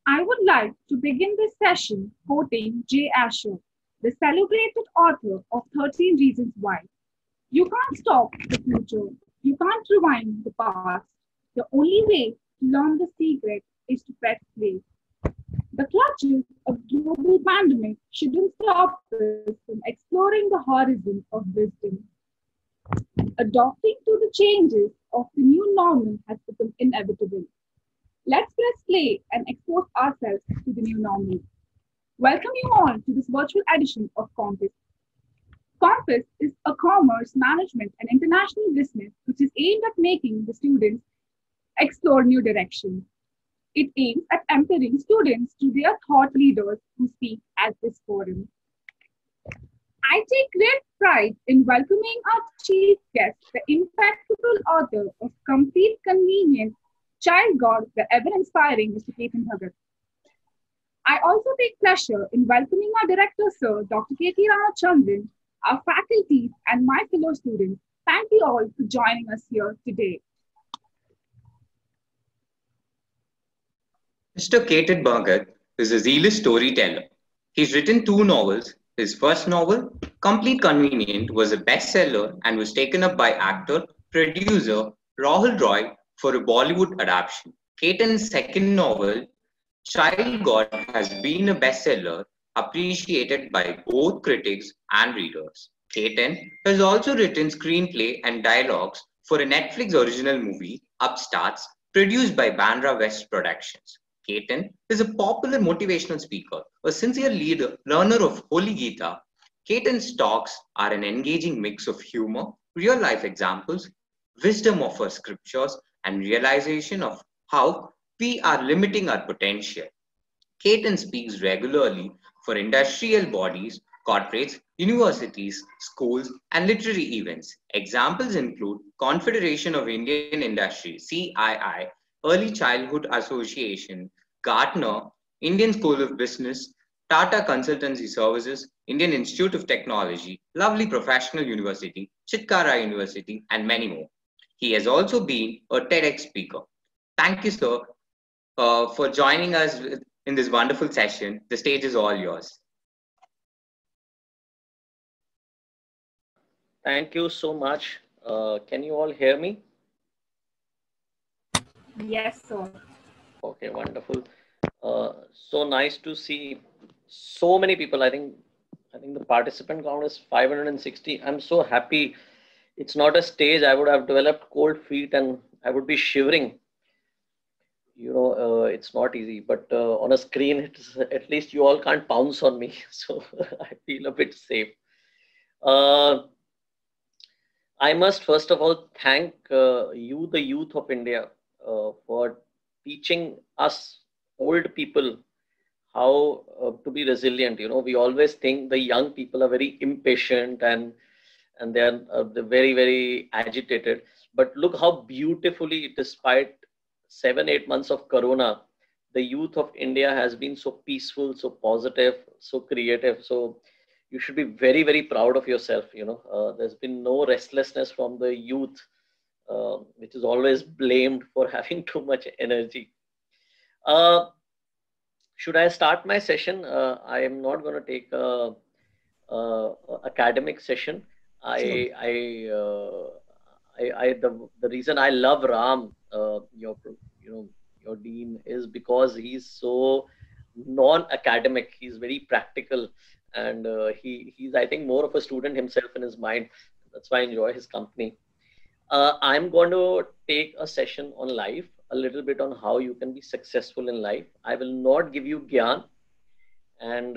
I would like to begin this session quoting J. Asher, the celebrated author of 13 Reasons Why. You can't stop the future. You can't rewind the past. The only way to learn the secret is to press play. The clutches of global pandemic shouldn't stop us from exploring the horizon of wisdom. Adopting to the changes of the new normal has become inevitable. Let's press play and expose ourselves to the new normal. Welcome you all to this virtual edition of Compass. Compass is a commerce, management, and international business which is aimed at making the students explore new directions. It aims at empowering students to their thought leaders who speak at this forum. I take great pride in welcoming our chief guest, the impeccable author of Complete Convenience, Child God, the ever inspiring Mr. Ketan Bhagat. I also take pleasure in welcoming our director, Sir Dr. K.T. Ramachandran, our faculty, and my fellow students. Thank you all for joining us here today. Mr. Ketan Bhagat is a zealous storyteller. He's written two novels. His first novel, Complete Convenient, was a bestseller and was taken up by actor, producer Rahul Roy for a Bollywood adaptation. Ketan's second novel, Child God, has been a bestseller appreciated by both critics and readers. Ketan has also written screenplay and dialogues for a Netflix original movie, Upstarts, produced by Bandra West Productions. Ketan is a popular motivational speaker, a sincere leader, learner of Holy Gita. Ketan's talks are an engaging mix of humor, real life examples, wisdom of our scriptures, and realization of how we are limiting our potential. Ketan speaks regularly for industrial bodies, corporates, universities, schools, and literary events. Examples include Confederation of Indian Industry (CII), Early Childhood Association, Gartner, Indian School of Business, Tata Consultancy Services, Indian Institute of Technology, Lovely Professional University, Chitkara University, and many more. He has also been a TEDx speaker. Thank you, sir, for joining us in this wonderful session. The stage is all yours. Thank you so much. Can you all hear me? Yes, sir. Okay, wonderful. So nice to see so many people. I think the participant count is 560. I'm so happy. It's not a stage. I would have developed cold feet and I would be shivering. It's not easy, but on a screen, it's at least you all can't pounce on me. So I feel a bit safe. Uh, I must first of all thank you, the youth of India, for teaching us old people how to be resilient. We always think the young people are very impatient and they're very, very agitated. But look how beautifully, despite 7, 8 months of Corona, the youth of India has been so peaceful, so positive, so creative. So you should be very, very proud of yourself. There's been no restlessness from the youth, which is always blamed for having too much energy. Should I start my session? I am not going to take a academic session. Sure. The reason I love Ram, your dean, is because he's so non-academic. He's very practical, and he's I think more of a student himself in his mind. That's why I enjoy his company. I'm going to take a session on life, a little bit on how you can be successful in life. I will not give you gyan, and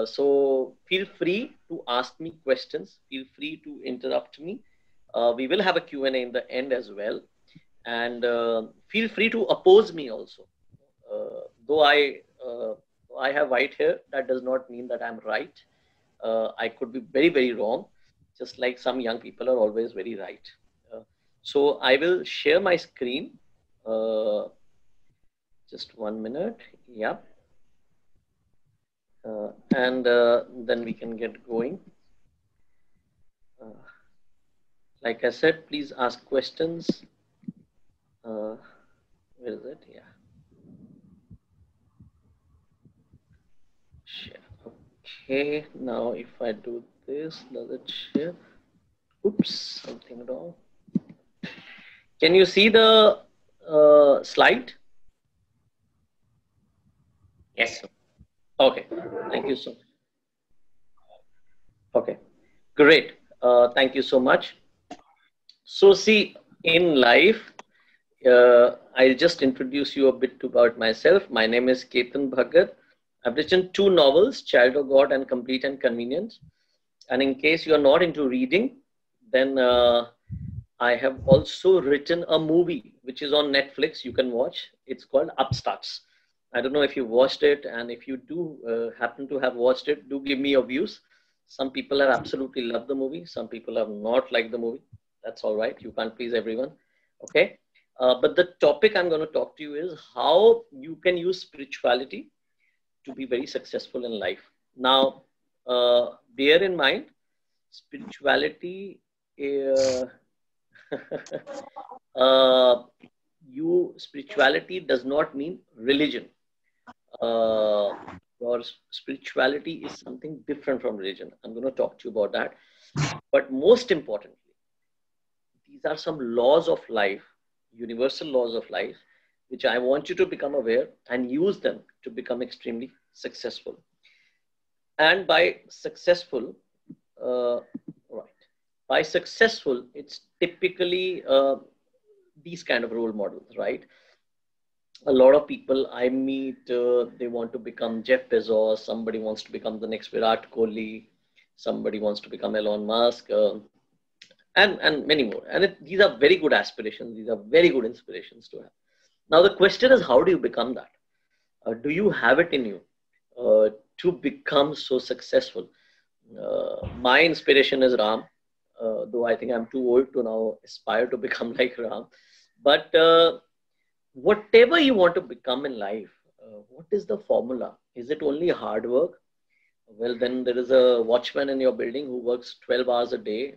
so feel free to ask me questions. Feel free to interrupt me. We will have a Q&A in the end as well. And feel free to oppose me also. Though I have white hair, that does not mean that I'm right. I could be very, very wrong, just like some young people are always very right. So I will share my screen. Just 1 minute. Yeah. And then we can get going. Like I said, please ask questions. Where is it? Yeah. Okay, now if I do this, does it share? Oops, something wrong. Can you see the slide? Yes, sir. Okay, thank you so much. Okay, great. Thank you so much. So see, in life, I'll just introduce you a bit about myself. My name is Ketan Bhagat. I've written 2 novels, Child of God and Complete and Convenient. And in case you're not into reading, then I have also written a movie which is on Netflix. You can watch. It's called Upstarts. I don't know if you watched it, and if you do happen to have watched it, do give me your views. Some people have absolutely loved the movie. Some people have not liked the movie. That's all right. You can't please everyone. Okay. But the topic I'm going to talk to you is how you can use spirituality to be very successful in life. Now, bear in mind, spirituality. Uh, uh, Spirituality does not mean religion. Your spirituality is something different from religion. I'm going to talk to you about that. But most importantly, these are some laws of life, universal laws of life, which I want you to become aware and use them to become extremely successful. And by successful, right, by successful, it's typically these kind of role models, right? A lot of people I meet, they want to become Jeff Bezos. Somebody wants to become the next Virat Kohli. Somebody wants to become Elon Musk, and many more. And these are very good aspirations. These are very good inspirations to have. Now the question is, how do you become that? Do you have it in you to become so successful? My inspiration is Ram, though I think I'm too old to now aspire to become like Ram. But whatever you want to become in life, what is the formula? Is it only hard work? Well, then there is a watchman in your building who works 12 hours a day.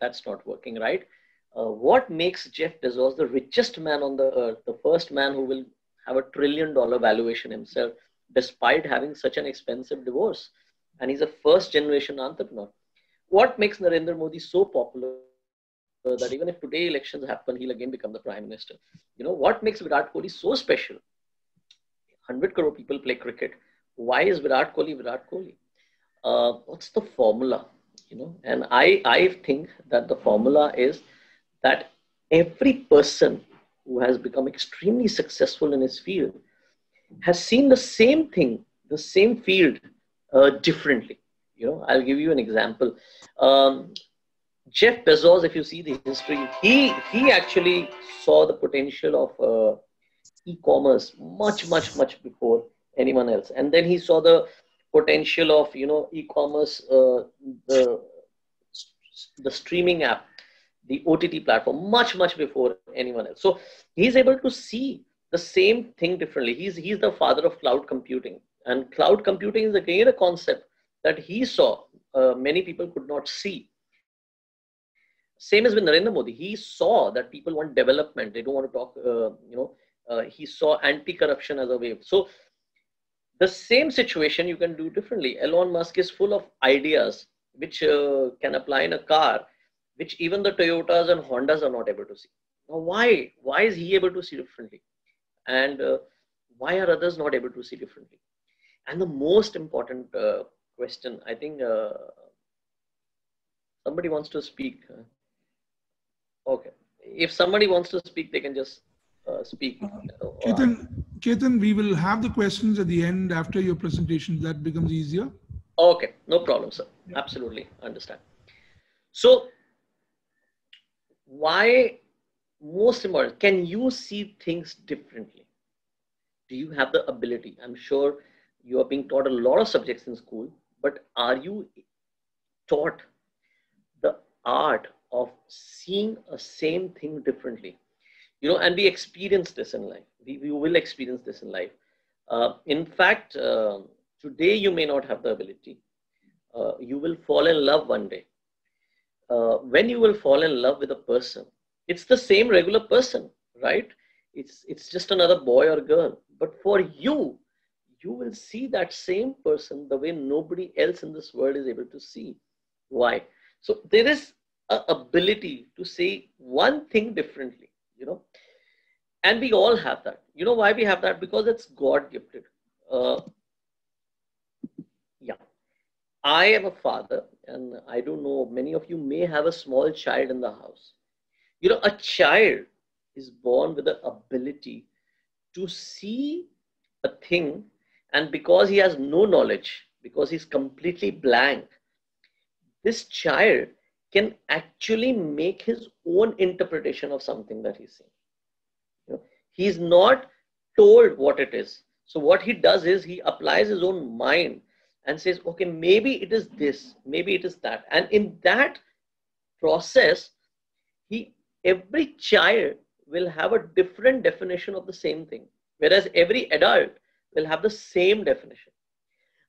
That's not working, right? What makes Jeff Bezos the richest man on the earth, the first man who will have $1 trillion valuation himself, despite having such an expensive divorce? And he's a first generation entrepreneur. What makes Narendra Modi so popular that even if today elections happen, he'll again become the prime minister? What makes Virat Kohli so special? 100 crore people play cricket. Why is Virat Kohli Virat Kohli? What's the formula? And I think that the formula is that every person who has become extremely successful in his field has seen the same thing, the same field differently. I'll give you an example. Jeff Bezos, if you see the history, he actually saw the potential of e-commerce much before anyone else, and then he saw the potential of e-commerce, the streaming app, the OTT platform, much before anyone else. So he's able to see the same thing differently. He's the father of cloud computing, and cloud computing is again a concept that he saw many people could not see. Same as with Narendra Modi. He saw that people want development. They don't want to talk. He saw anti-corruption as a wave. So the same situation you can do differently. Elon Musk is full of ideas which can apply in a car, which even the Toyotas and Hondas are not able to see. Now, why? Why is he able to see differently? And why are others not able to see differently? And the most important question, I think somebody wants to speak. Okay. If somebody wants to speak, they can just speak. Ketan, we will have the questions at the end after your presentation. That becomes easier. Okay, no problem, sir. Yeah. Absolutely understand. So, why, most important, can you see things differently? Do you have the ability? I'm sure you are being taught a lot of subjects in school, but are you taught the art of seeing a same thing differently? And we experience this in life. We will experience this in life. In fact, today you may not have the ability. You will fall in love one day. When you will fall in love with a person, it's the same regular person, right? It's just another boy or girl. But for you you will see that same person the way nobody else in this world is able to see. Why? So there is an ability to say one thing differently, and we all have that. You know why we have that? Because it's God gifted. Yeah. I am a father, and I don't know, many of you may have a small child in the house. A child is born with the ability to see a thing, and because he has no knowledge, because he's completely blank, this child can actually make his own interpretation of something that he's seeing. He's not told what it is. So what he does is he applies his own mind and says, okay, maybe it is this, maybe it is that. And in that process, every child will have a different definition of the same thing, whereas every adult will have the same definition.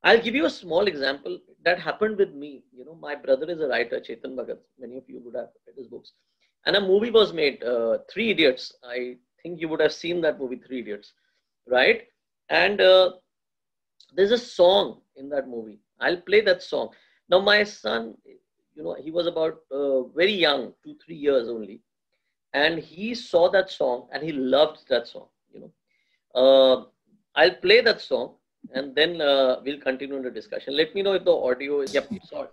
I'll give you a small example that happened with me. My brother is a writer, Ketan Bhagat. Many of you would have read his books. And a movie was made, Three Idiots. I think you would have seen that movie, Three Idiots, right? And there's a song in that movie. I'll play that song. Now, my son, he was about very young, 2-3 years only. And he saw that song and he loved that song, I'll play that song and then we'll continue the discussion. Let me know if the audio is... Yep, sorry.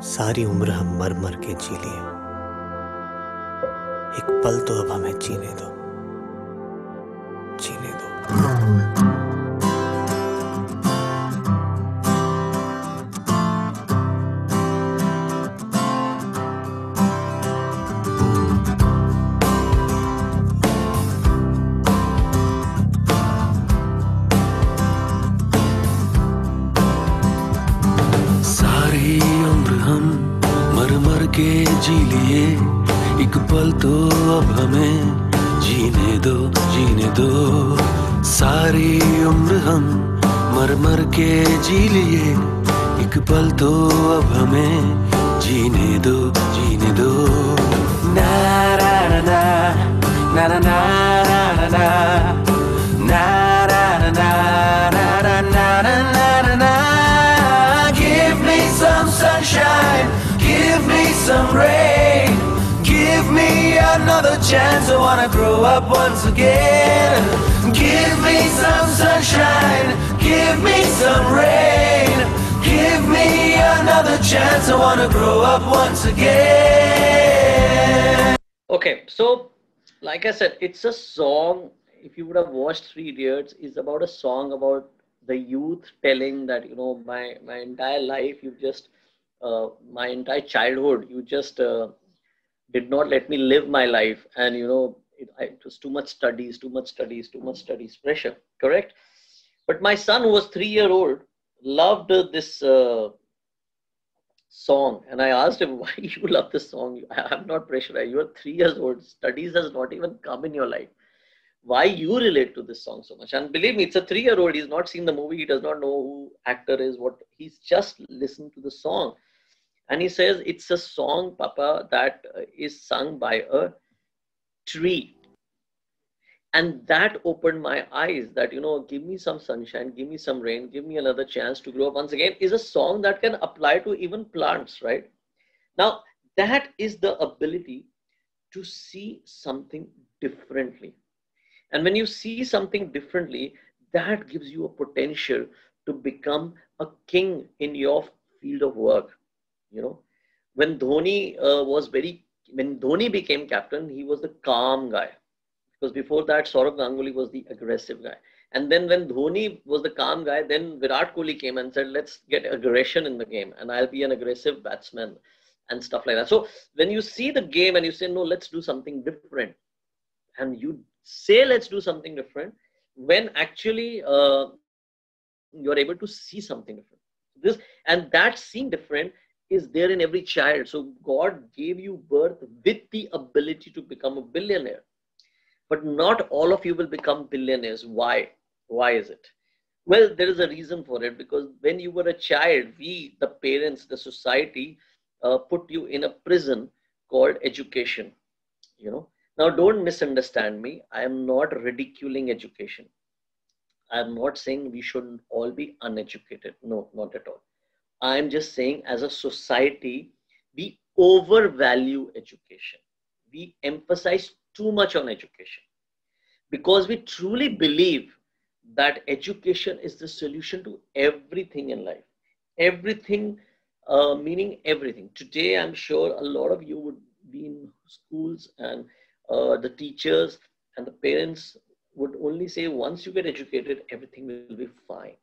सारी उम्र हम मर मर के जी लिए, एक पल तो अब हमें जीने दो, जीने दो। के जी लिए एक पल तो अब हमें जीने दो, जीने दो। सारी उम्र हम मर मर के जी लिए एक पल तो अब हमें जीने दो, जीने दो। ना ना ना ना ना ना ना ना ना ना ना ना। Give me some sunshine, give me some rain, give me another chance. I wanna grow up once again. Give me some sunshine, give me some rain, give me another chance. I wanna grow up once again. Okay, so like I said, it's a song. If you would have watched Three Idiots, it's about a song about the youth telling that, my entire life, my entire childhood, you just did not let me live my life. And, it was too much studies, pressure, correct? But my son, who was 3-year-old, loved this song. And I asked him, why you love this song? I'm not pressurized. You're 3 years old. Studies has not even come in your life. Why you relate to this song so much? And believe me, it's a 3-year-old. He's not seen the movie. He does not know who actor is, he's just listened to the song. And he says, it's a song, Papa, that is sung by a tree. And that opened my eyes that, give me some sunshine, give me some rain, give me another chance to grow up once again, is a song that can apply to even plants, right? Now, that is the ability to see something differently. And when you see something differently, that gives you a potential to become a king in your field of work. When Dhoni when Dhoni became captain, he was the calm guy. Because before that, Saurav Ganguly was the aggressive guy. And then when Dhoni was the calm guy, then Virat Kohli came and said, let's get aggression in the game. And I'll be an aggressive batsman and stuff like that. So when you see the game and you say, no, let's do something different. And you say, let's do something different, when actually you're able to see something different. And that seeing different is there in every child. So God gave you birth with the ability to become a billionaire. But not all of you will become billionaires. Why? Why is it? Well, there is a reason for it, because when you were a child, we, the parents, the society, put you in a prison called education. Now don't misunderstand me. I am not ridiculing education. I am not saying we shouldn't all be uneducated. No, not at all. I am just saying as a society, we overvalue education. We emphasize too much on education because we truly believe that education is the solution to everything in life. Everything, meaning everything. Today, I'm sure a lot of you would be in schools, and the teachers and the parents would only say, once you get educated, everything will be fine.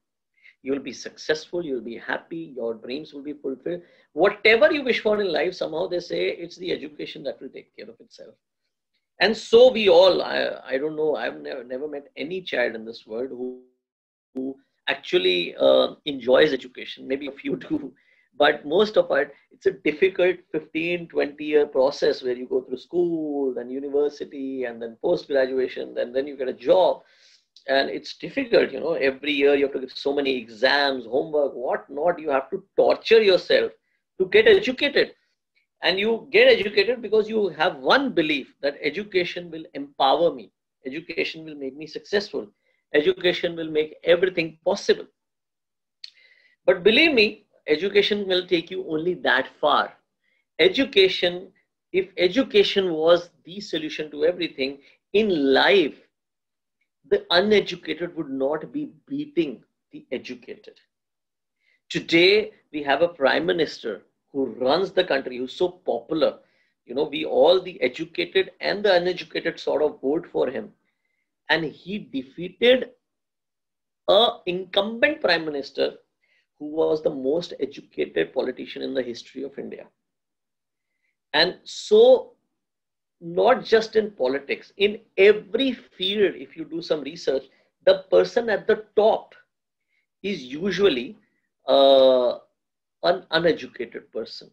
You'll be successful, you'll be happy, your dreams will be fulfilled. Whatever you wish for in life, somehow they say it's the education that will take care of itself. And so we all, I don't know, I've never met any child in this world who actually enjoys education. Maybe a few do, but most of it, it's a difficult 15, 20-year process where you go through school, then university, and then post-graduation, and then you get a job. And it's difficult, every year you have to give so many exams, homework, whatnot. You have to torture yourself to get educated. And you get educated because you have one belief that education will empower me. Education will make me successful. Education will make everything possible. But believe me, education will take you only that far. Education, if education was the solution to everything, in life, the uneducated would not be beating the educated. Today, we have a prime minister who runs the country, who's so popular. We all, the educated and the uneducated, sort of vote for him. And he defeated an incumbent prime minister who was the most educated politician in the history of India. And so, not just in politics, in every field, if you do some research, the person at the top is usually an uneducated person.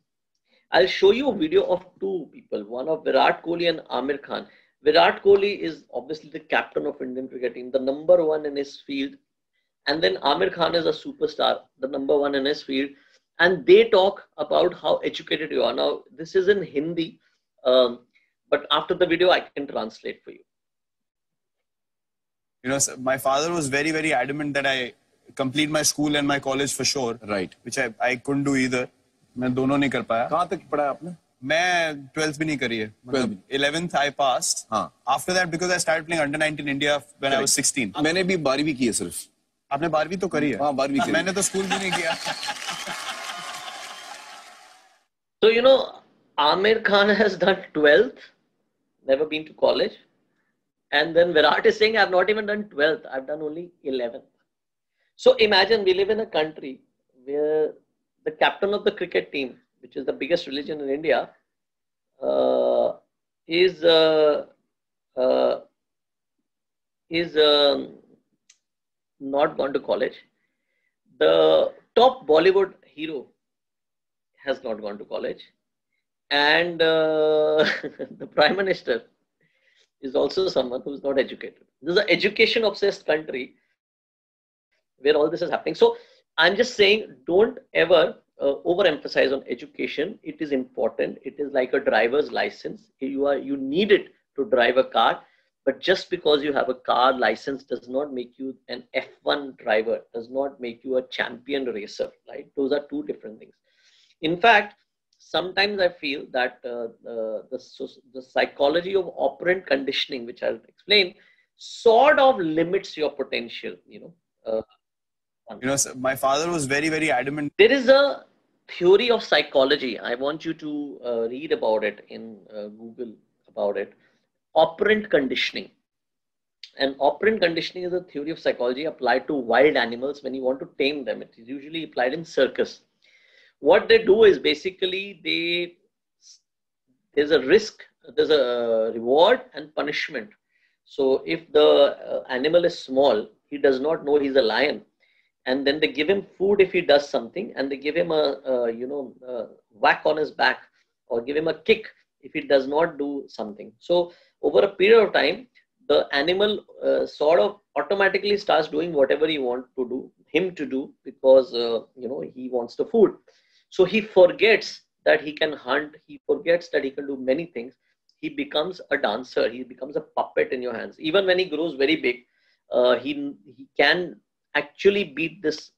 I'll show you a video of two people, one of Virat Kohli and Amir Khan. Virat Kohli is obviously the captain of Indian cricket team, the number one in his field. And then Amir Khan is a superstar, the number one in his field. And they talk about how educated you are. Now, this is in Hindi, but after the video, I can translate for you. My father was very, very adamant that I complete my school and my college for sure. Right. Which I couldn't do either. मैं दोनों नहीं कर पाया. कहाँ तक पढ़ा आपने? मैं 12th भी नहीं करी है. 11th I passed. हाँ. After that, because I started playing under-19 India when I was 16. मैंने भी 12वीं की है सिर्फ. आपने 12वीं तो करी है? हाँ, 12वीं करी. मैंने तो स्कूल भी नहीं किया. So, Amir Khan has done 12th, never been to college. And then Virat is saying, I've not even done 12th, I've done only 11th. So imagine we live in a country where the captain of the cricket team, which is the biggest religion in India, is not gone to college. The top Bollywood hero has not gone to college. And the Prime Minister is also someone who is not educated. This is an education-obsessed country where all this is happening. So I'm just saying, don't ever overemphasize on education. It is important. It is like a driver's license. You need it to drive a car. But just because you have a car license does not make you an F1 driver, does not make you a champion racer, right? Those are two different things. In fact, sometimes I feel that the psychology of operant conditioning, which I'll explain, sort of limits your potential, my father was very, very adamant. There is a theory of psychology. I want you to read about it in Google about it. Operant conditioning. And operant conditioning is a theory of psychology applied to wild animals when you want to tame them. It is usually applied in circus. What they do is basically there's a risk, there's a reward and punishment. So if the animal is small, he does not know he's a lion. And then they give him food if he does something, and they give him a whack on his back or give him a kick if he does not do something. So over a period of time, the animal sort of automatically starts doing whatever he wants him to do because he wants the food. So he forgets that he can hunt. He forgets that he can do many things. He becomes a dancer. He becomes a puppet in your hands. Even when he grows very big, he can actually beat this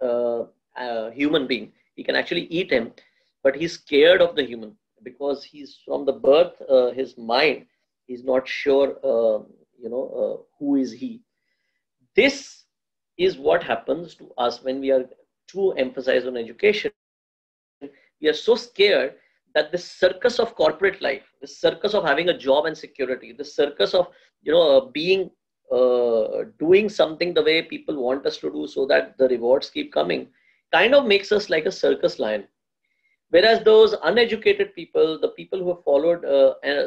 human being. He can actually eat him, but he's scared of the human because he's from the birth, his mind, he's not sure, who is he. This is what happens to us when we are too emphasized on education. We are so scared that the circus of corporate life, the circus of having a job and security, the circus of being doing something the way people want us to do so that the rewards keep coming, kind of makes us like a circus lion. Whereas those uneducated people, the people who have followed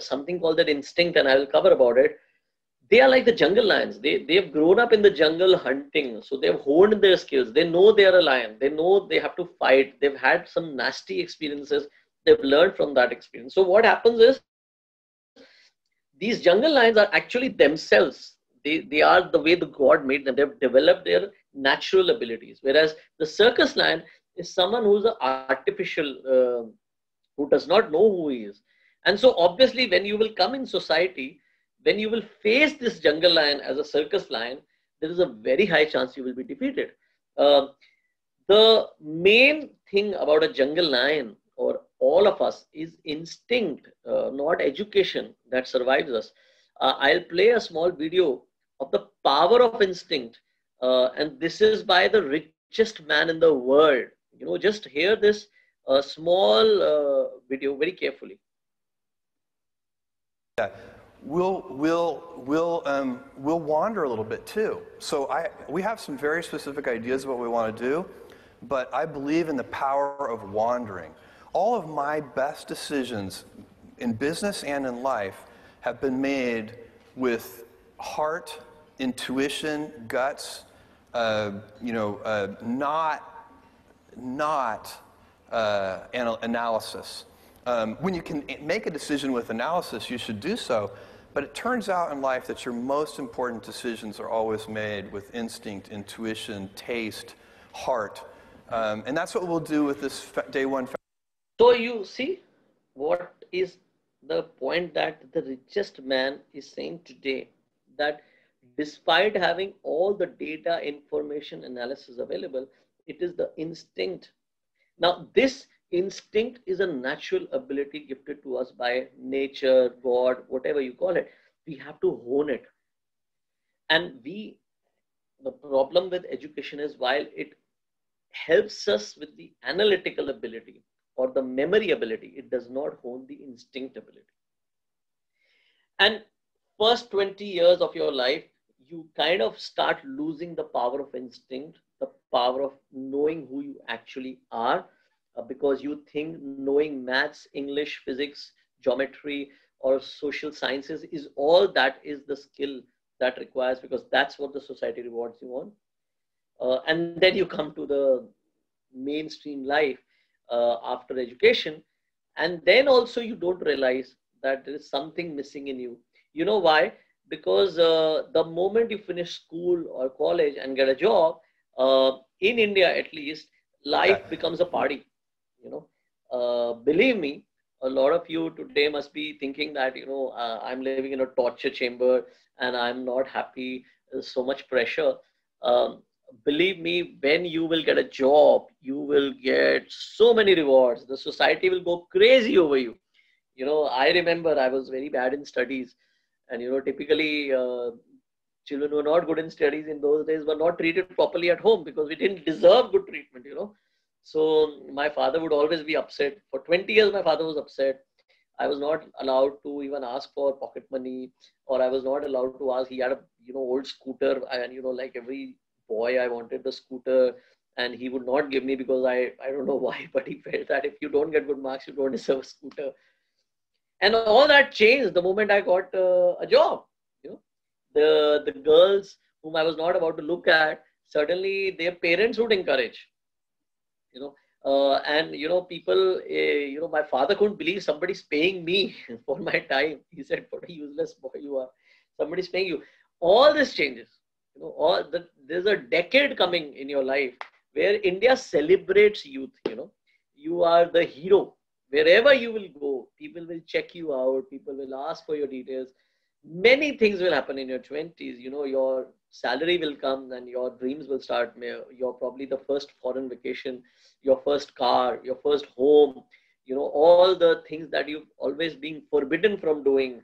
something called that instinct, and I will cover about it, they are like the jungle lions. They've grown up in the jungle hunting. So they've honed their skills. They know they are a lion. They know they have to fight. They've had some nasty experiences. They've learned from that experience. So what happens is these jungle lions are actually themselves. They are the way the God made them. They've developed their natural abilities. Whereas the circus lion is someone who's an artificial, who does not know who he is. And so obviously when you will come in society, when you will face this jungle lion as a circus lion, there is a very high chance you will be defeated. The main thing about a jungle lion or all of us is instinct, not education that survives us. I'll play a small video of the power of instinct. And this is by the richest man in the world. Just hear this small video very carefully. Yeah. We'll wander a little bit too. So we have some very specific ideas of what we want to do, but I believe in the power of wandering. All of my best decisions in business and in life have been made with heart, intuition, guts, not analysis. When you can make a decision with analysis, you should do so. But it turns out in life that your most important decisions are always made with instinct, intuition, taste, heart. And that's what we'll do with this day one. So you see what is the point that the richest man is saying today, that despite having all the data, information, analysis available, it is the instinct. Now this instinct is a natural ability gifted to us by nature, God, whatever you call it. We have to hone it. And the problem with education is while it helps us with the analytical ability or the memory ability, it does not hone the instinct ability. And first 20 years of your life, you kind of start losing the power of instinct, the power of knowing who you actually are. Because you think knowing maths, English, physics, geometry, or social sciences is all that is the skill that requires, because that's what the society rewards you on. And then you come to the mainstream life after education, and then also you don't realize that there is something missing in you. You know why? Because the moment you finish school or college and get a job, in India at least, life becomes a party. Believe me, a lot of you today must be thinking that, I'm living in a torture chamber and I'm not happy. There's so much pressure. Believe me, when you will get a job, you will get so many rewards. The society will go crazy over you. I remember I was very bad in studies, and, typically children who were not good in studies in those days were not treated properly at home because we didn't deserve good treatment, So my father would always be upset. For 20 years, my father was upset. I was not allowed to even ask for pocket money, or I was not allowed to ask. He had a, old scooter, and, like every boy, I wanted the scooter, and he would not give me because I don't know why, but he felt that if you don't get good marks, you don't deserve a scooter. And all that changed the moment I got a job. The girls whom I was not about to look at, suddenly their parents would encourage. People, my father couldn't believe somebody's paying me for my time. He said, what a useless boy you are. Somebody's paying you. All this changes. There's a decade coming in your life where India celebrates youth. You are the hero. Wherever you will go, people will check you out, people will ask for your details. Many things will happen in your 20s. Your salary will come and your dreams will start. You're probably the first foreign vacation, your first car, your first home, all the things that you've always been forbidden from doing.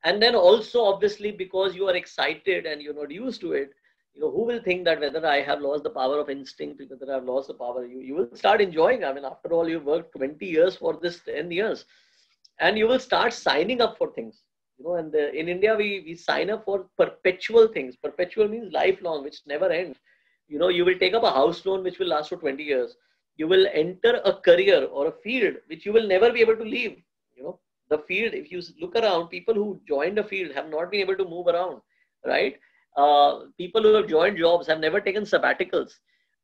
And then also, obviously, because you are excited and you're not used to it, who will think that whether I have lost the power of instinct, whether I've lost the power, you will start enjoying. I mean, after all, you've worked 20 years for this 10 years, and you will start signing up for things. And in India, we sign up for perpetual things. Perpetual means lifelong, which never ends. You will take up a house loan, which will last for 20 years. You will enter a career or a field, which you will never be able to leave. The field, if you look around, people who joined a field have not been able to move around, right? People who have joined jobs have never taken sabbaticals,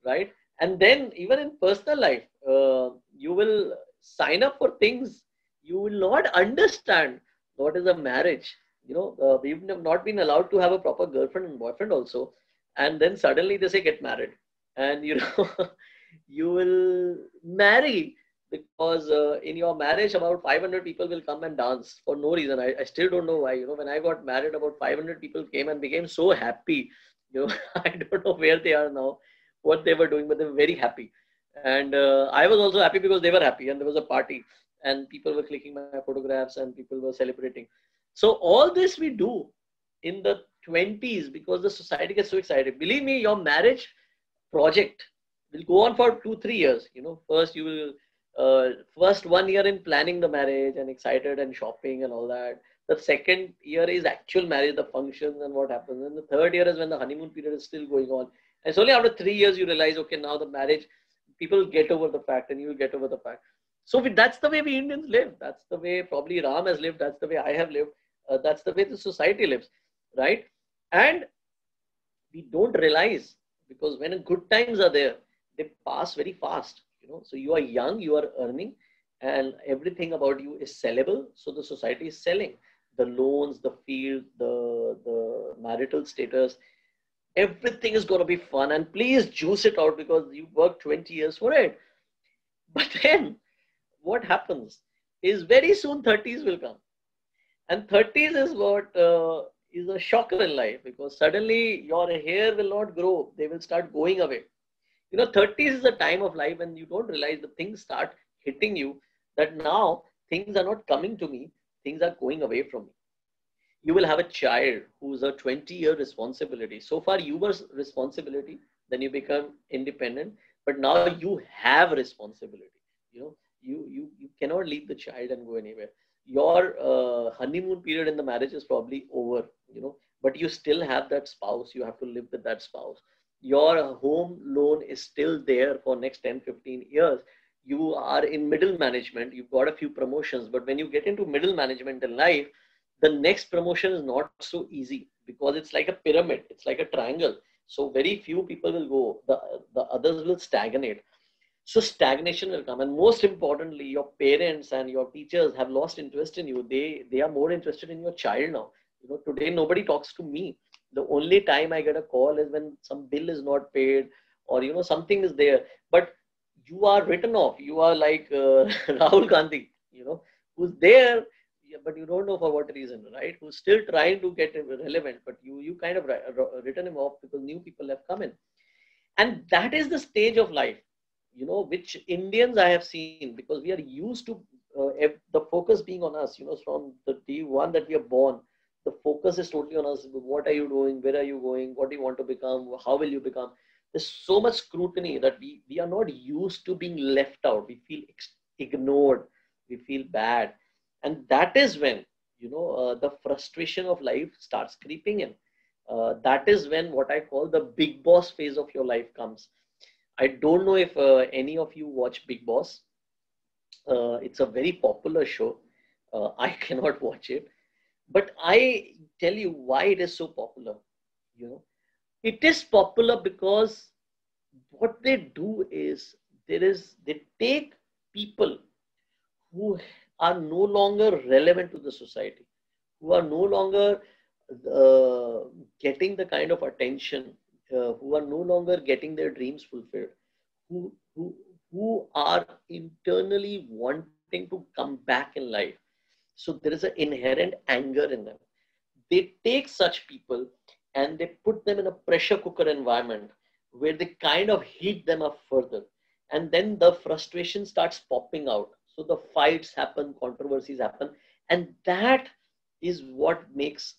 right? And then even in personal life, you will sign up for things you will not understand. What is a marriage? We've not been allowed to have a proper girlfriend and boyfriend also. And then suddenly they say, get married. And, you will marry because in your marriage, about 500 people will come and dance for no reason. I still don't know why. When I got married, about 500 people came and became so happy. I don't know where they are now, what they were doing, but they were very happy. And I was also happy because they were happy and there was a party and people were clicking my photographs and people were celebrating. So all this we do in the 20s because the society gets so excited. Believe me, your marriage project will go on for 2-3 years. First you will first 1 year in planning the marriage and excited and shopping and all that. The second year is actual marriage, the functions and what happens. And the third year is when the honeymoon period is still going on. And it's only after 3 years you realize, okay, now the marriage, people get over the fact and you will get over the fact. So that's the way we Indians live. That's the way probably Ram has lived. That's the way I have lived. That's the way the society lives, right? And we don't realize because when good times are there, they pass very fast. So you are young, you are earning, and everything about you is sellable. So the society is selling the loans, the field, the marital status. Everything is going to be fun, and please juice it out because you worked 20 years for it. But then what happens is very soon 30s will come, and 30s is what is a shocker in life because suddenly your hair will not grow; they will start going away. 30s is a time of life when you don't realize the things start hitting you that now things are not coming to me, things are going away from me. You will have a child who's a 20-year responsibility. So far you were responsibility, then you become independent, but now you have responsibility. You cannot leave the child and go anywhere. Your honeymoon period in the marriage is probably over, but you still have that spouse. You have to live with that spouse. Your home loan is still there for next 10-15 years. You are in middle management. You've got a few promotions, but when you get into middle management in life, the next promotion is not so easy because it's like a pyramid. It's like a triangle. So very few people will go. The others will stagnate. So stagnation will come. And most importantly, your parents and your teachers have lost interest in you. They are more interested in your child now. Today nobody talks to me. The only time I get a call is when some bill is not paid or, something is there. But you are written off. You are like Rahul Gandhi, who's there, but you don't know for what reason, right? Who's still trying to get relevant, but you kind of written him off because new people have come in. And that is the stage of life, which Indians I have seen because we are used to the focus being on us, from the day one that we are born. The focus is totally on us. What are you doing? Where are you going? What do you want to become? How will you become? There's so much scrutiny that we are not used to being left out. We feel ignored. We feel bad. And that is when, the frustration of life starts creeping in. That is when what I call the big boss phase of your life comes. I don't know if any of you watch Big Boss. It's a very popular show. I cannot watch it. But I tell you why it is so popular. It is popular because what they do is they take people who are no longer relevant to the society, who are no longer getting the kind of attention, who are no longer getting their dreams fulfilled, who are internally wanting to come back in life. So there is an inherent anger in them. They take such people and they put them in a pressure cooker environment where they kind of heat them up further. And then the frustration starts popping out. So the fights happen, controversies happen. And that is what makes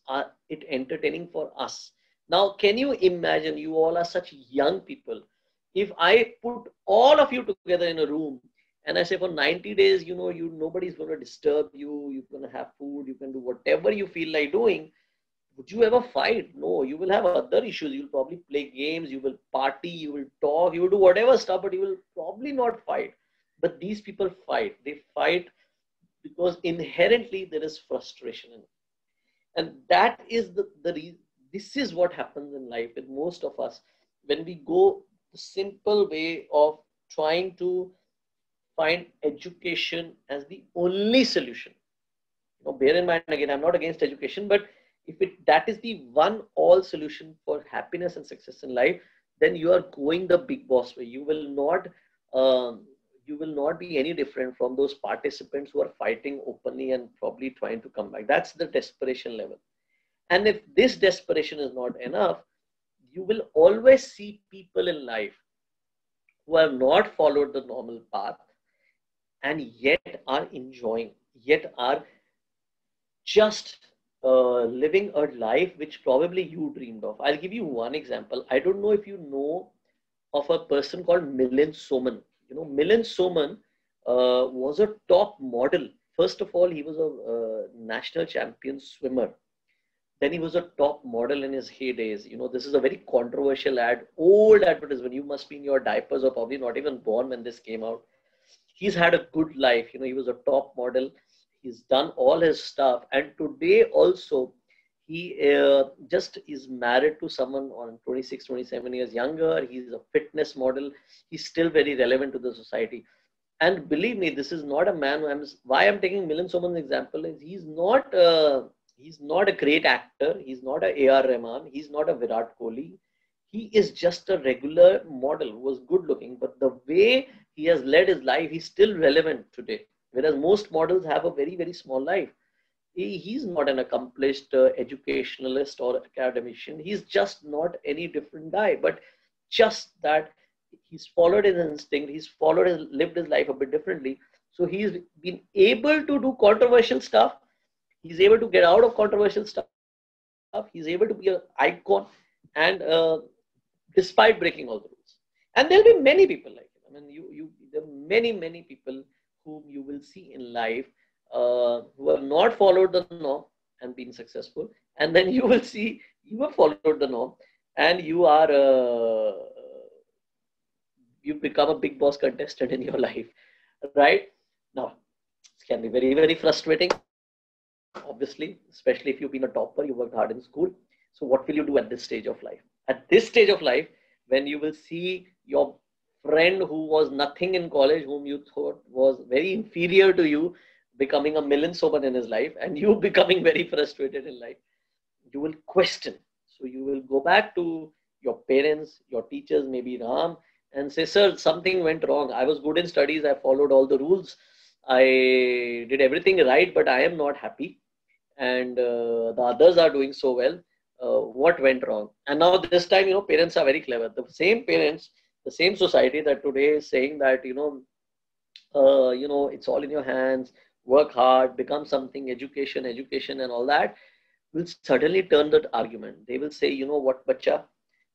it entertaining for us. Now, can you imagine, you all are such young people. If I put all of you together in a room and I say for 90 days, nobody's going to disturb you, you're going to have food, you can do whatever you feel like doing, would you ever fight? No, you will have other issues. You'll probably play games, you will party, you will talk, you will do whatever stuff, but you will probably not fight. But these people fight. They fight because inherently there is frustration in it. And that is the reason. This is what happens in life with most of us when we go the simple way of trying to find education as the only solution. Bear in mind, again, I'm not against education, but if that is the one all solution for happiness and success in life, then you are going the big boss way. You will not be any different from those participants who are fighting openly and probably trying to come back. That's the desperation level. And if this desperation is not enough, you will always see people in life who have not followed the normal path and yet are enjoying, yet are just living a life which probably you dreamed of. I'll give you one example. I don't know if you know of a person called Milind Soman. Milind Soman was a top model. First of all, he was a national champion swimmer. Then he was a top model in his heydays. This is a very controversial ad, old advertisement. You must be in your diapers or probably not even born when this came out. He's had a good life. He was a top model. He's done all his stuff. And today also, he just is married to someone on 26, 27 years younger. He's a fitness model. He's still very relevant to the society. And believe me, this is not a man why I'm taking Milind Soman's example is he's not a great actor. He's not a A.R. Rahman. He's not a Virat Kohli. He is just a regular model who was good looking. But the way he has led his life, he's still relevant today. Whereas most models have a very, very small life. He's not an accomplished educationalist or academician. He's just not any different guy. But just that he's followed his instinct. He's lived his life a bit differently. So he's been able to do controversial stuff. He's able to get out of controversial stuff. He's able to be an icon, and despite breaking all the rules. And there'll be many people like him. I mean, there are many, many people whom you will see in life who have not followed the norm and been successful. And then you will see you have followed the norm and you are you've become a big boss contestant in your life, right? Now, it can be very, very frustrating. Obviously, especially if you've been a topper, you worked hard in school. So what will you do at this stage of life? At this stage of life, when you will see your friend who was nothing in college, whom you thought was very inferior to you, becoming a Milind Soman in his life, and you becoming very frustrated in life, you will question. So you will go back to your parents, your teachers, maybe Ram, and say, sir, something went wrong. I was good in studies. I followed all the rules. I did everything right, but I am not happy. And the others are doing so well. What went wrong? And now this time, parents are very clever. The same parents, the same society that today is saying that, it's all in your hands, work hard, become something, education and all that, will suddenly turn that argument. They will say, you know what, bacha,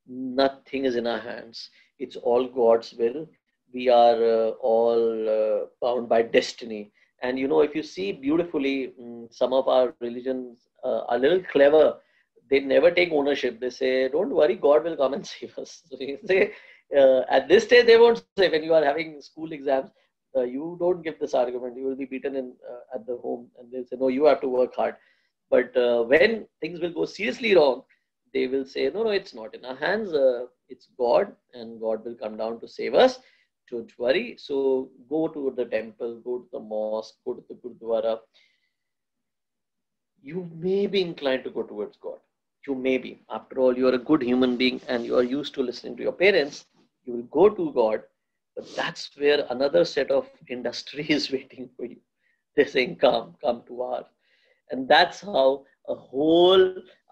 nothing is in our hands. It's all God's will. We are all bound by destiny. And, if you see beautifully, some of our religions are a little clever. They never take ownership. They say, don't worry, God will come and save us. So you say, at this stage, they won't say, when you are having school exams, you don't give this argument. You will be beaten at the home. And they'll say, no, you have to work hard. But when things will go seriously wrong, they will say, no, it's not in our hands. It's God, and God will come down to save us. Don't worry. So go to the temple, go to the mosque, go to the Gurdwara. You may be inclined to go towards God. You may be. After all, you are a good human being and you are used to listening to your parents. You will go to God. But that's where another set of industry is waiting for you. They're saying, come to ours. And that's how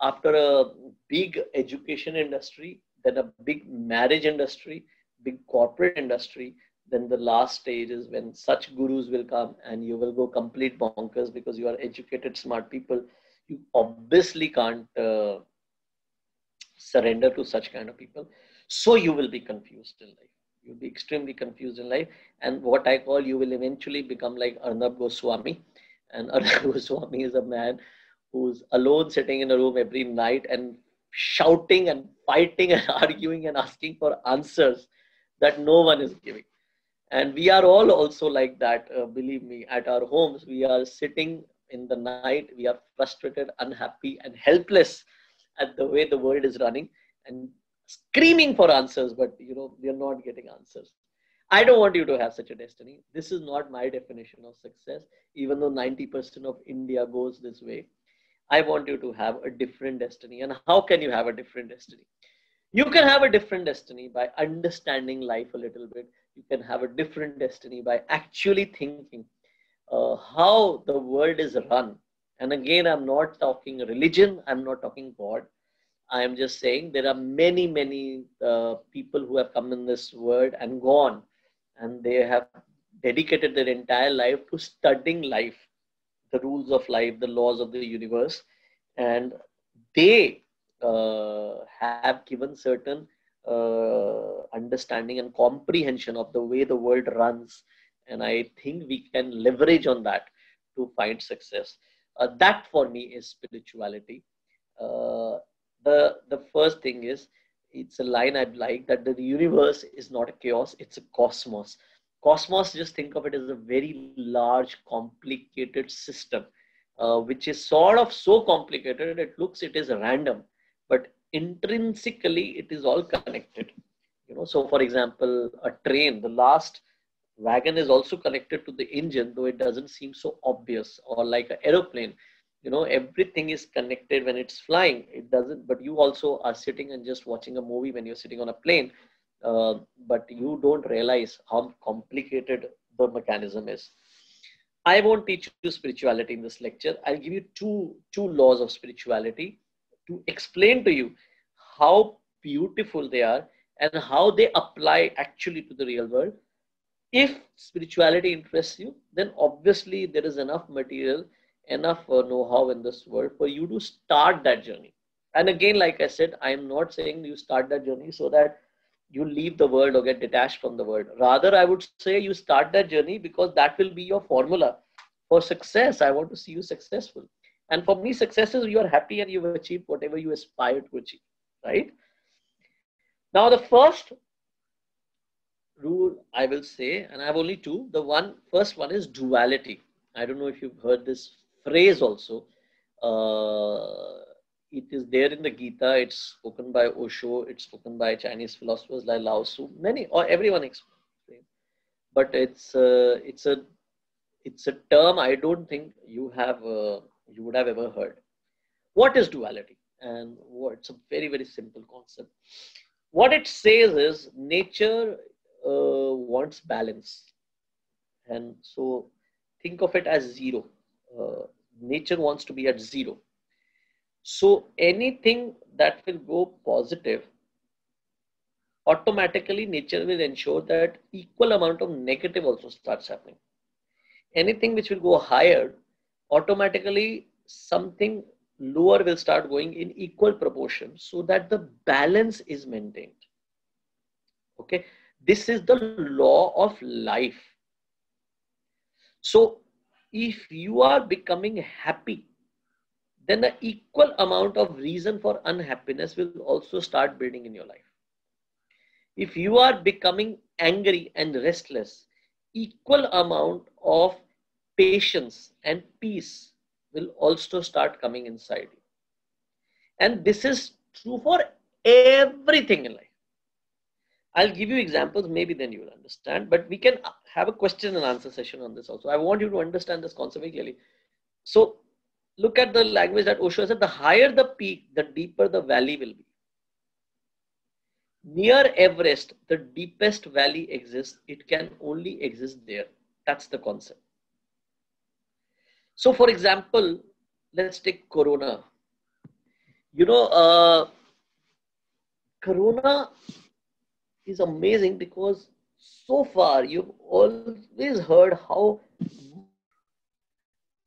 after a big education industry, then a big marriage industry, big corporate industry, then the last stage is when such gurus will come and you will go complete bonkers because you are educated, smart people. You obviously can't surrender to such kind of people. So you will be confused in life. You'll be extremely confused in life. And what I call, you will eventually become like Arnab Goswami. And Arnab Goswami is a man who's alone sitting in a room every night and shouting and fighting and arguing and asking for answers that no one is giving. And we are all also like that. Believe me, at our homes, we are sitting in the night, we are frustrated, unhappy, and helpless at the way the world is running and screaming for answers, but we are not getting answers. I don't want you to have such a destiny. This is not my definition of success, even though 90% of India goes this way. I want you to have a different destiny. And how can you have a different destiny? You can have a different destiny by understanding life a little bit. You can have a different destiny by actually thinking how the world is run. And again, I'm not talking religion. I'm not talking God. I am just saying there are many, many people who have come in this world and gone. And they have dedicated their entire life to studying life, the rules of life, the laws of the universe. And they have given certain understanding and comprehension of the way the world runs. And I think we can leverage on that to find success. That for me is spirituality. The first thing is, it's a line I'd like, that the universe is not a chaos, it's a cosmos. Cosmos, just think of it as a very large, complicated system, which is sort of so complicated, it is random, but intrinsically it is all connected. So for example, a train, the last wagon is also connected to the engine, though it doesn't seem so obvious. Or like an aeroplane, everything is connected when it's flying. It doesn't, but you also are sitting and just watching a movie when you're sitting on a plane, but you don't realize how complicated the mechanism is. I won't teach you spirituality in this lecture. I'll give you two laws of spirituality to explain to you how beautiful they are and how they apply actually to the real world. If spirituality interests you, then obviously there is enough material, enough know-how in this world for you to start that journey. And again, like I said, I'm not saying you start that journey so that you leave the world or get detached from the world. Rather, I would say you start that journey because that will be your formula for success. I want to see you successful. And for me, success is you are happy and you've achieved whatever you aspire to achieve, right? Now, the first rule I will say, and I have only two. The first one is duality. I don't know if you've heard this phrase also. It is there in the Gita. It's spoken by Osho. It's spoken by Chinese philosophers like Lao Tzu. Everyone explains. But it's a term I don't think you would have ever heard. What is duality? And it's a very, very simple concept. What it says is nature wants balance. And so think of it as zero. Nature wants to be at zero. So anything that will go positive, automatically nature will ensure that equal amount of negative also starts happening. Anything which will go higher, automatically something lower will start going in equal proportion so that the balance is maintained. Okay, this is the law of life. So if you are becoming happy, then an equal amount of reason for unhappiness will also start building in your life. If you are becoming angry and restless, equal amount of patience and peace will also start coming inside you. And this is true for everything in life. I'll give you examples, maybe then you will understand, but we can have a question and answer session on this also. I want you to understand this concept very clearly. So look at the language that Osho said, the higher the peak, the deeper the valley will be. Near Everest, the deepest valley exists. It can only exist there. That's the concept. So for example, let's take Corona. You know, Corona is amazing because so far you've always heard how,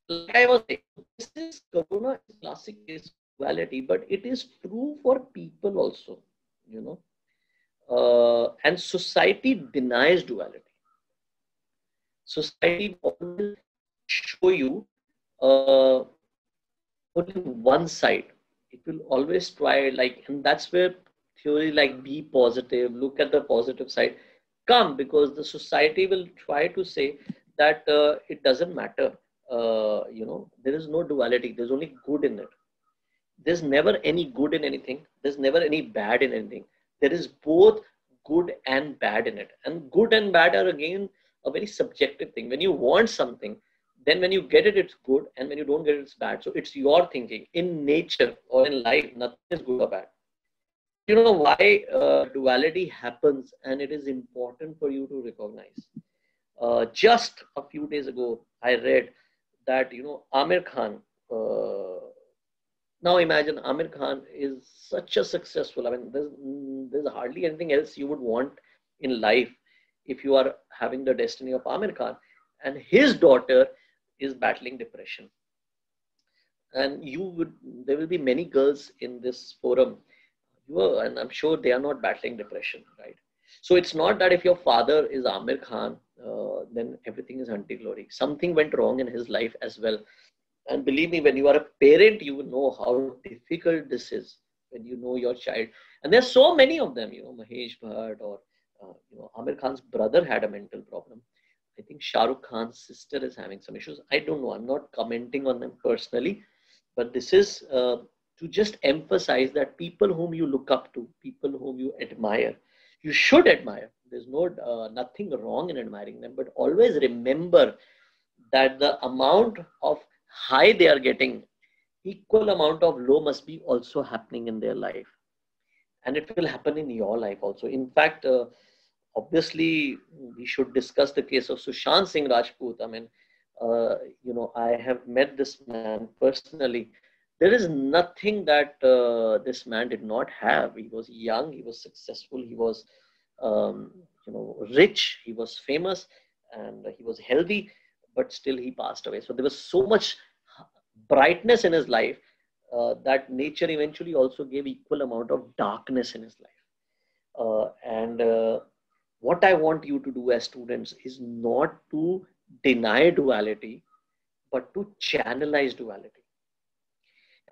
like I was saying, this is Corona is classic case of duality, but it is true for people also, you know. And society denies duality. Society always show you uh, only one side. It will always try, like, and that's where theory like be positive, look at the positive side come, because the society will try to say that it doesn't matter. You know, there is no duality. There's only good in it. There's never any good in anything. There's never any bad in anything. There is both good and bad in it. And good and bad are again a very subjective thing. When you want something, then when you get it, it's good. And when you don't get it, it's bad. So it's your thinking. In nature or in life, nothing is good or bad. You know why duality happens, and it is important for you to recognize. Just a few days ago, I read that, you know, Amir Khan, now imagine Amir Khan is such a successful, I mean, there's hardly anything else you would want in life if you are having the destiny of Amir Khan. And his daughter is battling depression. And there will be many girls in this forum, and I'm sure they are not battling depression, right? So it's not that if your father is Amir Khan, then everything is hunky-dory. Something went wrong in his life as well. And believe me, when you are a parent, you will know how difficult this is when you know your child. And there's so many of them, you know, Mahesh Bhatt, or, you know, Amir Khan's brother had a mental problem. I think Shah Rukh Khan's sister is having some issues. I don't know. I'm not commenting on them personally, but this is to just emphasize that people whom you look up to, people whom you admire, you should admire. There's nothing wrong in admiring them, but always remember that the amount of high they are getting, equal amount of low must be also happening in their life. And it will happen in your life also. In fact, obviously, we should discuss the case of Sushant Singh Rajput. I mean, you know, I have met this man personally. There is nothing that this man did not have. He was young, he was successful, he was, you know, rich, he was famous, and he was healthy, but still he passed away. So there was so much brightness in his life that nature eventually also gave equal amount of darkness in his life. What I want you to do as students is not to deny duality, but to channelize duality.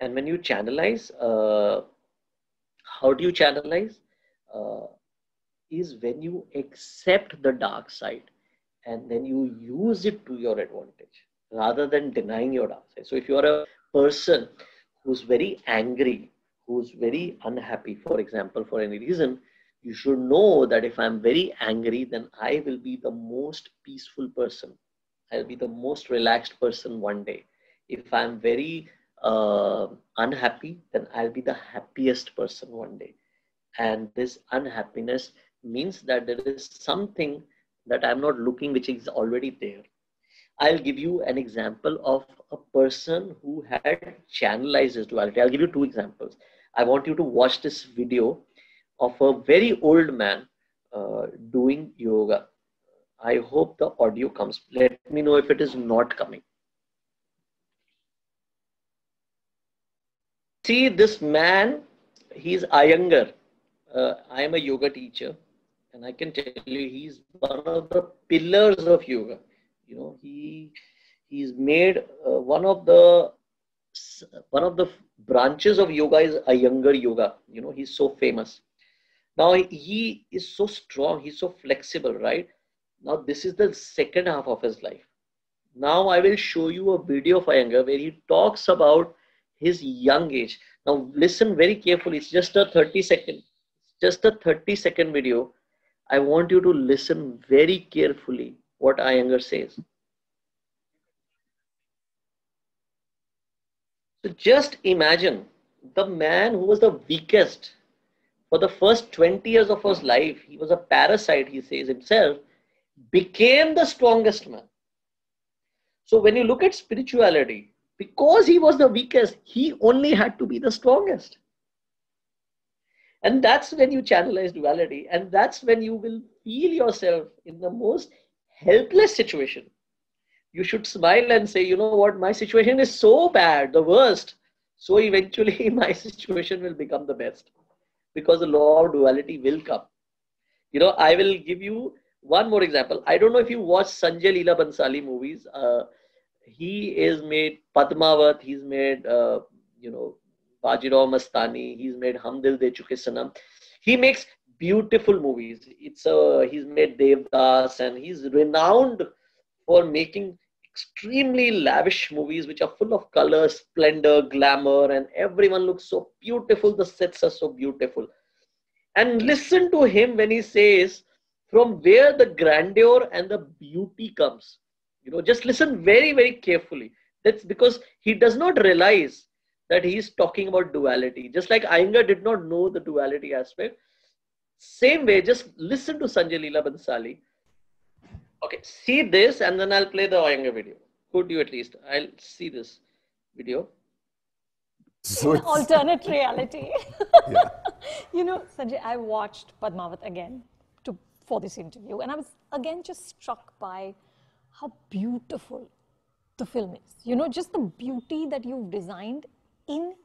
And when you channelize, how do you channelize? Is when you accept the dark side and then you use it to your advantage rather than denying your dark side. So if you are a person who's very angry, who's very unhappy, for example, for any reason, you should know that if I'm very angry, then I will be the most peaceful person. I'll be the most relaxed person one day. If I'm very unhappy, then I'll be the happiest person one day. And this unhappiness means that there is something that I'm not looking, which is already there. I'll give you an example of a person who had channelized his duality. I'll give you two examples. I want you to watch this video of a very old man doing yoga. I hope the audio comes. Let me know if it is not coming. See this man, he's Iyengar. I am a yoga teacher, and I can tell you he's one of the pillars of yoga. You know, he's made one of the branches of yoga is Iyengar yoga. You know, he's so famous. Now he is so strong, he's so flexible, right? Now this is the second half of his life. Now I will show you a video of Iyengar where he talks about his young age. Now listen very carefully. It's just a 30-second video. I want you to listen very carefully what Iyengar says. So just imagine the man who was the weakest for the first 20 years of his life, he was a parasite, he says himself, became the strongest man. So when you look at spirituality, because he was the weakest, he only had to be the strongest. And that's when you channelize duality, and that's when you will feel yourself in the most helpless situation. You should smile and say, you know what, my situation is so bad, the worst. So eventually my situation will become the best, because the law of duality will come. You know, I will give you one more example. I don't know if you watch Sanjay Leela Bansali movies. He is made Padmavat, he's made, Bajirao Mastani, he's made Hum Dil De Chuke Sanam. He makes beautiful movies. He's made Devdas, and he's renowned for making extremely lavish movies which are full of color, splendor, glamour, and everyone looks so beautiful. The sets are so beautiful. And listen to him when he says from where the grandeur and the beauty comes. You know, just listen very, very carefully. That's because he does not realize that he is talking about duality. Just like Iyengar did not know the duality aspect. Same way, just listen to Sanjay Leela Bansali. Okay, see this, and then I'll play the Iyengar video. Could you at least? I'll see this video. So alternate reality. Yeah. You know, Sanjay, I watched Padmavat again for this interview, and I was again just struck by how beautiful the film is. You know, just the beauty that you've designed in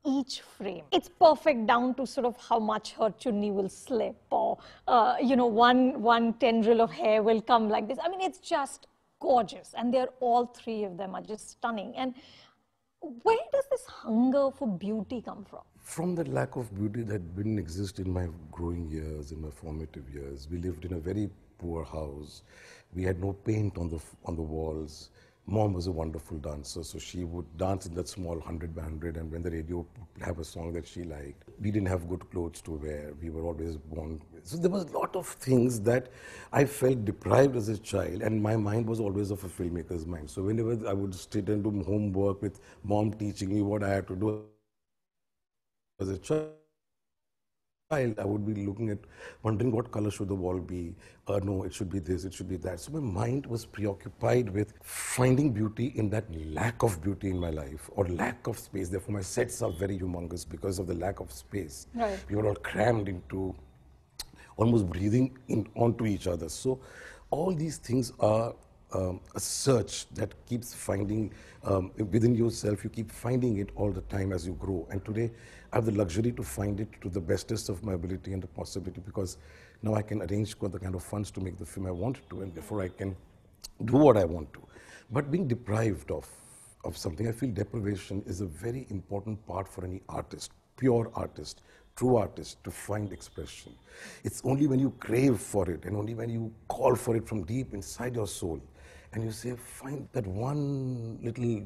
each frame. It's perfect down to sort of how much her chunni will slip, or one tendril of hair will come like this. I mean, it's just gorgeous, and they're all three of them are just stunning. And where does this hunger for beauty come from? From that lack of beauty that didn't exist in my growing years, in my formative years. We lived in a very poor house. We had no paint on the walls. Mom was a wonderful dancer, so she would dance in that small 100 by 100, and when the radio would have a song that she liked. We didn't have good clothes to wear. We were always born. So there was a lot of things that I felt deprived as a child, and my mind was always of a filmmaker's mind. So whenever I would sit and do homework with mom teaching me what I had to do as a child, I would be looking at, wondering what color should the wall be. No, it should be this, it should be that. So my mind was preoccupied with finding beauty in that lack of beauty in my life, or lack of space. Therefore, my sets are very humongous because of the lack of space. Right. We were all crammed into, almost breathing onto each other. So all these things are a search that keeps finding within yourself. You keep finding it all the time as you grow. And today, I have the luxury to find it to the bestest of my ability and the possibility, because now I can arrange for the kind of funds to make the film I want to, and therefore I can do what I want to. But being deprived of something, I feel deprivation is a very important part for any artist, pure artist, true artist, to find expression. It's only when you crave for it, and only when you call for it from deep inside your soul, and you say, find that one little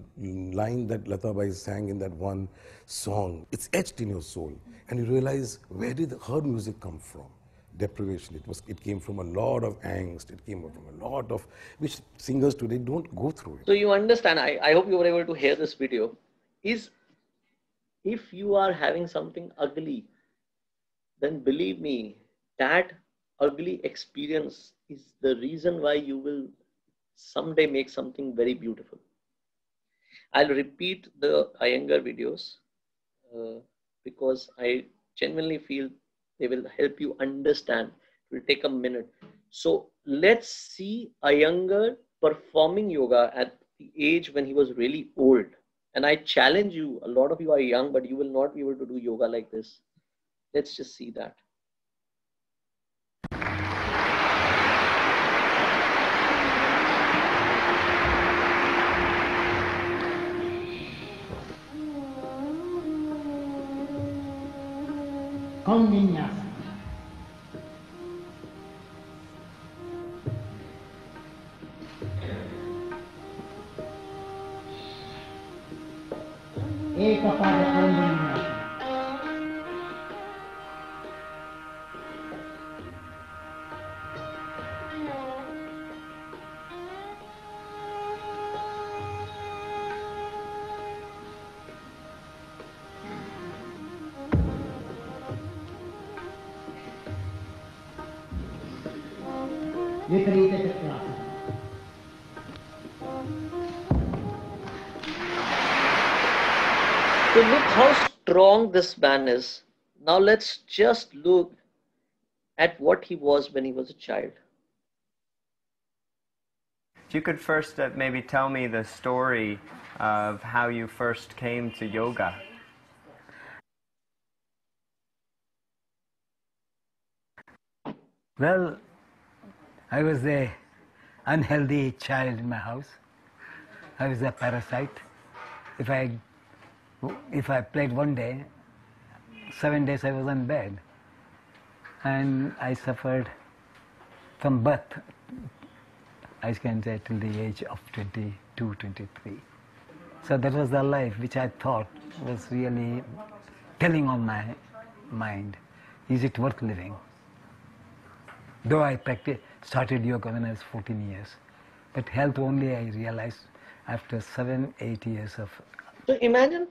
line that Lata Bai sang in that one song. It's etched in your soul. And you realize, where did her music come from? Deprivation. It came from a lot of angst. It came from a lot of, which singers today don't go through it. So you understand, I hope you were able to hear this video, is if you are having something ugly, then believe me, that ugly experience is the reason why you will someday make something very beautiful. I'll repeat the Iyengar videos because I genuinely feel they will help you understand. It will take a minute. So let's see Iyengar performing yoga at the age when he was really old. And I challenge you, a lot of you are young, but you will not be able to do yoga like this. Let's just see that. Vinyasa. Ekapada Vinyasa. Viparita Chakrasana. So look how strong this man is. Now let's just look at what he was when he was a child. If you could first maybe tell me the story of how you first came to yoga. Well, I was a unhealthy child in my house. I was a parasite. If I played one day, 7 days I was in bed. And I suffered from birth, I can say, till the age of 22, 23. So that was the life which I thought was really telling on my mind. Is it worth living? Though I started yoga when I was 14 years. But health only I realized after 7, 8 years of... So imagine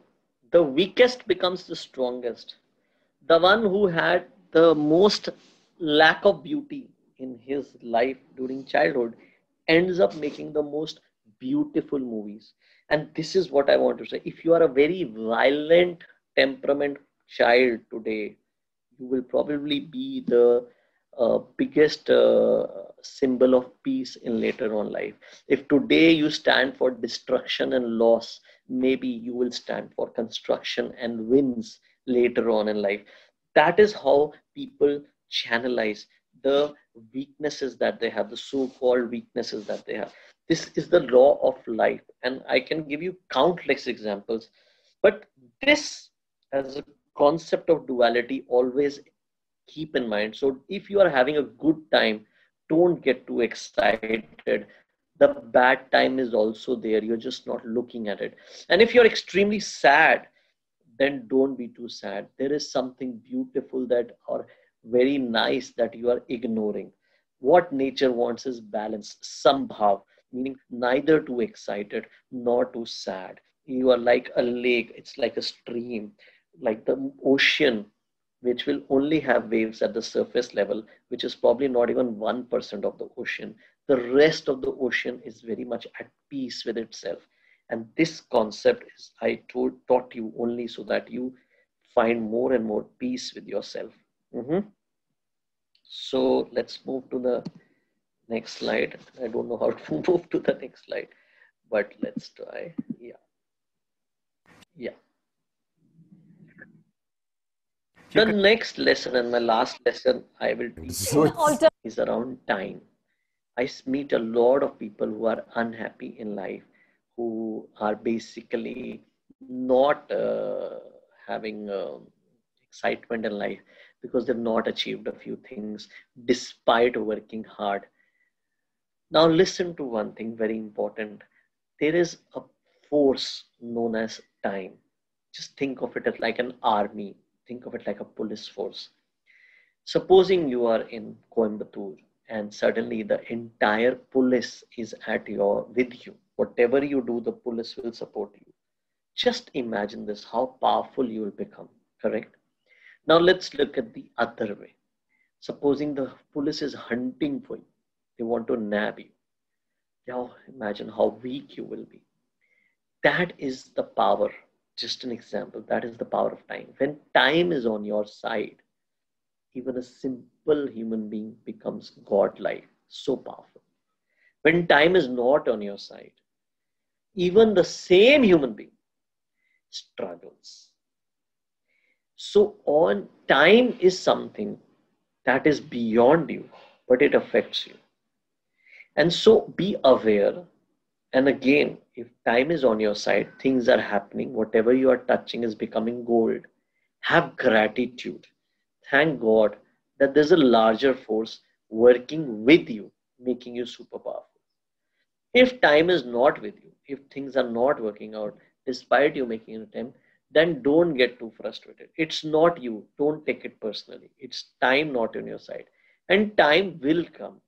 the weakest becomes the strongest. The one who had the most lack of beauty in his life during childhood ends up making the most beautiful movies. And this is what I want to say. If you are a very violent temperament child today, you will probably be the biggest symbol of peace in later on life. If today you stand for destruction and loss, maybe you will stand for construction and wins later on in life. That is how people channelize the weaknesses that they have, the so-called weaknesses that they have. This is the law of life, and I can give you countless examples. But this, as a concept of duality, always keep in mind. So if you are having a good time, don't get too excited. The bad time is also there. You're just not looking at it. And if you're extremely sad, then don't be too sad. There is something beautiful that or very nice that you are ignoring. What nature wants is balance, sambhav, meaning neither too excited nor too sad. You are like a lake, it's like a stream, like the ocean, which will only have waves at the surface level, which is probably not even 1% of the ocean. The rest of the ocean is very much at peace with itself. And this concept is taught you only so that you find more and more peace with yourself. So let's move to the next slide. I don't know how to move to the next slide, but let's try. Yeah. The next lesson and my last lesson I will teach is around time. I meet a lot of people who are unhappy in life, who are basically not having excitement in life because they've not achieved a few things despite working hard. Now listen to one thing very important. There is a force known as time. Just think of it as like an army. Think of it like a police force. Supposing you are in Coimbatore and suddenly the entire police is with you. Whatever you do, the police will support you. Just imagine this, how powerful you will become, correct? Now let's look at the other way. Supposing the police is hunting for you. They want to nab you. Now imagine how weak you will be. That is the power. Just an example. That is the power of time. When time is on your side, even a simple human being becomes godlike, so powerful. When time is not on your side, even the same human being struggles. So time is something that is beyond you, but it affects you. And so be aware. And again, if time is on your side, things are happening, whatever you are touching is becoming gold. Have gratitude. Thank God that there's a larger force working with you, making you super powerful. If time is not with you, if things are not working out, despite you making an attempt, then don't get too frustrated. It's not you. Don't take it personally. It's time not on your side. And time will come.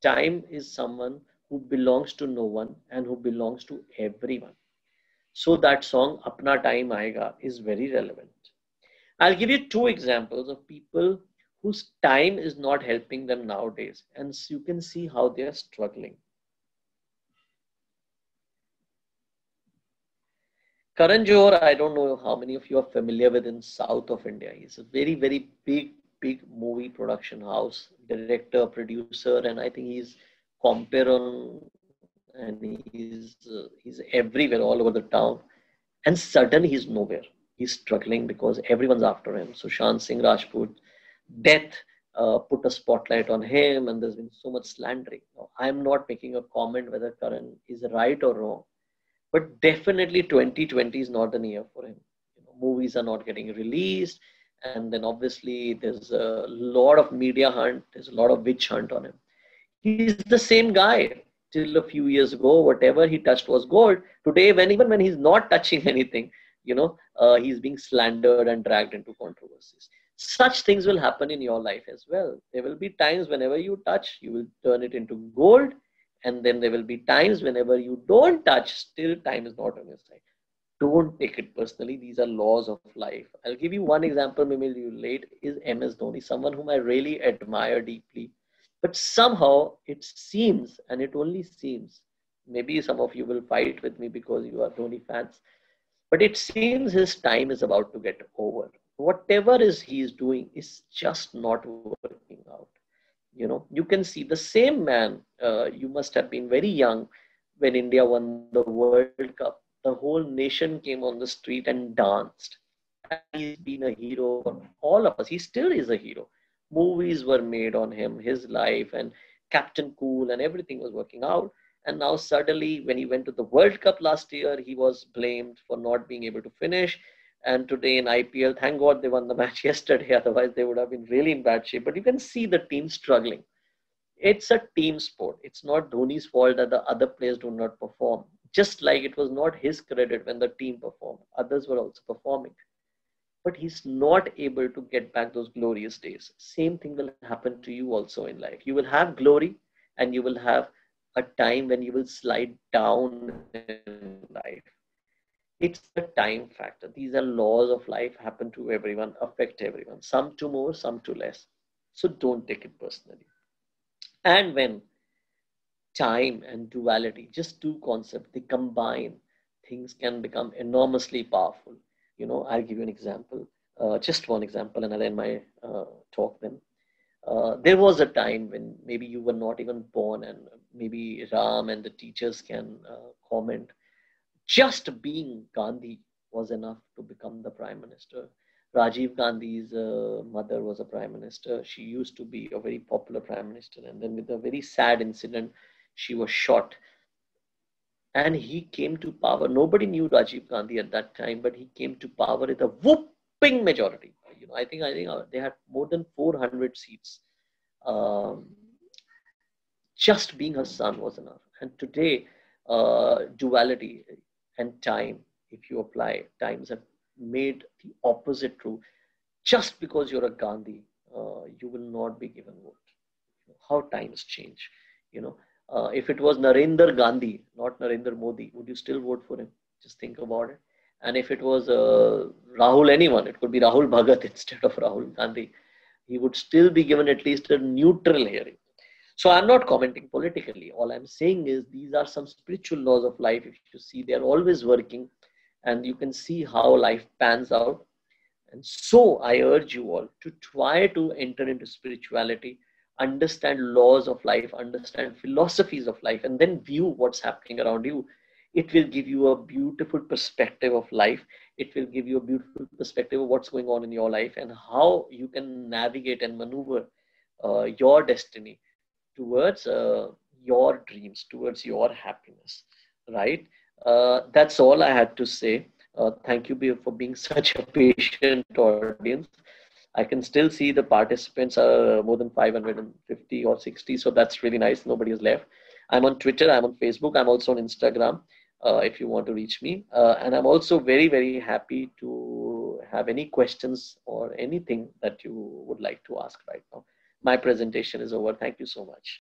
Time is someone who belongs to no one and who belongs to everyone. So that song, Apna Time Aayega, is very relevant. I'll give you two examples of people whose time is not helping them nowadays. And you can see how they are struggling. Karan Johar, I don't know how many of you are familiar with in south of India. He's a very, very big movie production house, director, producer, and I think he's compare on and he's everywhere all over the town. And suddenly he's nowhere. He's struggling because everyone's after him. Sushant Singh Rajput death put a spotlight on him, and there's been so much slandering. Now, I'm not making a comment whether Karan is right or wrong, but definitely 2020 is not the year for him. Movies are not getting released, and then obviously there's a lot of media hunt, there's a lot of witch hunt on him. He's the same guy till a few years ago. Whatever he touched was gold. Today, even when he's not touching anything, he's being slandered and dragged into controversies. Such things will happen in your life as well. There will be times whenever you touch, you will turn it into gold, and then there will be times whenever you don't touch, still time is not on your side. Don't take it personally. These are laws of life. I'll give you one example, maybe you late, is MS Dhoni, someone whom I really admire deeply. But somehow it seems, and it only seems, maybe some of you will fight with me because you are Dhoni fans, but it seems his time is about to get over. Whatever he is doing is just not working out. You can see the same man. You must have been very young when India won the World Cup. The whole nation came on the street and danced. And he's been a hero for all of us. He still is a hero. Movies were made on him, his life, and Captain Cool, and everything was working out. And now suddenly, when he went to the World Cup last year, he was blamed for not being able to finish. And today in IPL, thank God they won the match yesterday. Otherwise, they would have been really in bad shape. But you can see the team struggling. It's a team sport. It's not Dhoni's fault that the other players do not perform. Just like it was not his credit when the team performed. Others were also performing. But he's not able to get back those glorious days. Same thing will happen to you also in life. You will have glory, and you will have a time when you will slide down in life. It's the time factor. These are laws of life, happen to everyone, affect everyone. Some to more, some to less. So don't take it personally. And when time and duality, just two concepts, they combine, things can become enormously powerful. I'll give you an example, just one example, and I'll end my talk then. There was a time when maybe you were not even born, and maybe Ram and the teachers can comment. Just being Gandhi was enough to become the prime minister. Rajiv Gandhi's mother was a prime minister. She used to be a very popular prime minister. And then with a very sad incident, she was shot. And he came to power. Nobody knew Rajiv Gandhi at that time, but he came to power with a whooping majority. I think they had more than 400 seats. Just being her son was enough. And today, duality and time, if you apply, times have made the opposite true. Just because you're a Gandhi, you will not be given vote. How times change. If it was Narendra Gandhi, not Narendra Modi, would you still vote for him? Just think about it. And if it was Rahul anyone, it could be Rahul Bhagat instead of Rahul Gandhi, he would still be given at least a neutral hearing. So I'm not commenting politically. All I'm saying is these are some spiritual laws of life. If you see, they're always working, and you can see how life pans out. And so I urge you all to try to enter into spirituality, understand laws of life, understand philosophies of life, and then view what's happening around you. It will give you a beautiful perspective of life. It will give you a beautiful perspective of what's going on in your life and how you can navigate and maneuver your destiny towards your dreams, towards your happiness, right? That's all I had to say. Thank you for being such a patient audience. I can still see the participants are more than 550 or 60, so that's really nice. Nobody is left. I'm on Twitter, I'm on Facebook, I'm also on Instagram if you want to reach me. And I'm also very, very happy to have any questions or anything that you would like to ask right now. My presentation is over. Thank you so much.